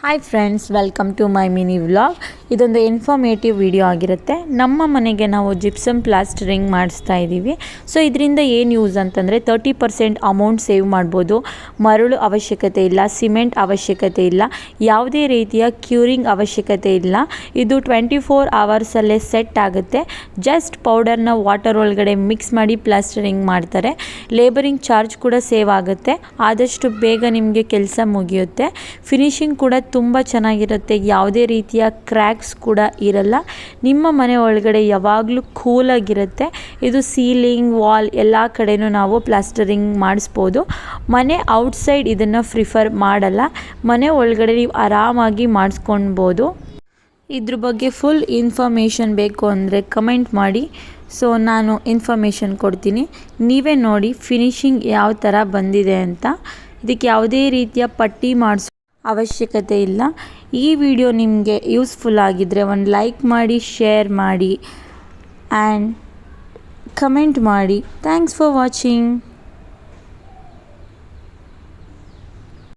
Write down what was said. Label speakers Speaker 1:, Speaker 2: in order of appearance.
Speaker 1: Hi friends, welcome to my mini vlog. ಇದೊಂದು informative video ಆಗಿರುತ್ತೆ. ನಮ್ಮ ಮನೆಗೆ ನಾವು ಜಿಪ್ಸಮ್ ಪ್ಲಾಸ್ಟರಿಂಗ್ ಮಾಡಿಸ್ತಾ ಇದ್ದೀವಿ. ಸೊ ಇದರಿಂದ ಏನು ಯೂಸ್ ಅಂತಂದರೆ 30% ಅಮೌಂಟ್ ಸೇವ್ ಮಾಡ್ಬೋದು. ಮರಳು ಅವಶ್ಯಕತೆ ಇಲ್ಲ, ಸಿಮೆಂಟ್ ಅವಶ್ಯಕತೆ ಇಲ್ಲ, ಯಾವುದೇ ರೀತಿಯ ಕ್ಯೂರಿಂಗ್ ಅವಶ್ಯಕತೆ ಇಲ್ಲ. ಇದು 24 ಅವರ್ಸಲ್ಲೇ ಸೆಟ್ ಆಗುತ್ತೆ. ಜಸ್ಟ್ ಪೌಡರ್ನ ವಾಟರ್ ಒಳಗಡೆ ಮಿಕ್ಸ್ ಮಾಡಿ ಪ್ಲಾಸ್ಟರಿಂಗ್ ಮಾಡ್ತಾರೆ. ಲೇಬರಿಂಗ್ ಚಾರ್ಜ್ ಕೂಡ ಸೇವ್ ಆಗುತ್ತೆ. ಆದಷ್ಟು ಬೇಗ ನಿಮಗೆ ಕೆಲಸ ಮುಗಿಯುತ್ತೆ. ಫಿನಿಶಿಂಗ್ ಕೂಡ ತುಂಬ ಚೆನ್ನಾಗಿರುತ್ತೆ. ಯಾವುದೇ ರೀತಿಯ ಕ್ರ್ಯಾಕ್ಸ್ ಕೂಡ ಇರಲ್ಲ. ನಿಮ್ಮ ಮನೆ ಒಳಗಡೆ ಯಾವಾಗಲೂ ಕೂಲಾಗಿರುತ್ತೆ. ಇದು ಸೀಲಿಂಗ್, ವಾಲ್ ಎಲ್ಲ ಕಡೆನೂ ನಾವು ಪ್ಲಾಸ್ಟರಿಂಗ್ ಮಾಡಿಸ್ಬೋದು. ಮನೆ ಔಟ್ಸೈಡ್ ಇದನ್ನು ಪ್ರಿಫರ್ ಮಾಡಲ್ಲ. ಮನೆ ಒಳಗಡೆ ನೀವು ಆರಾಮಾಗಿ ಮಾಡಿಸ್ಕೊಳ್ಬೋದು. ಇದ್ರ ಬಗ್ಗೆ ಫುಲ್ ಇನ್ಫಾರ್ಮೇಷನ್ ಬೇಕು ಅಂದರೆ ಕಮೆಂಟ್ ಮಾಡಿ. ಸೊ ನಾನು ಇನ್ಫಾರ್ಮೇಷನ್ ಕೊಡ್ತೀನಿ. ನೀವೇ ನೋಡಿ ಫಿನಿಶಿಂಗ್ ಯಾವ ಥರ ಬಂದಿದೆ ಅಂತ. ಇದಕ್ಕೆ ಯಾವುದೇ ರೀತಿಯ ಪಟ್ಟಿ ಮಾಡಿಸೋ ಅವಶ್ಯಕತೆ ಇಲ್ಲ. ಈ ವಿಡಿಯೋ ನಿಮಗೆ ಯೂಸ್ಫುಲ್ ಆಗಿದ್ದರೆ ಒಂದು ಲೈಕ್ ಮಾಡಿ, ಶೇರ್ ಮಾಡಿ ಆ್ಯಂಡ್ ಕಮೆಂಟ್ ಮಾಡಿ. Thanks for watching.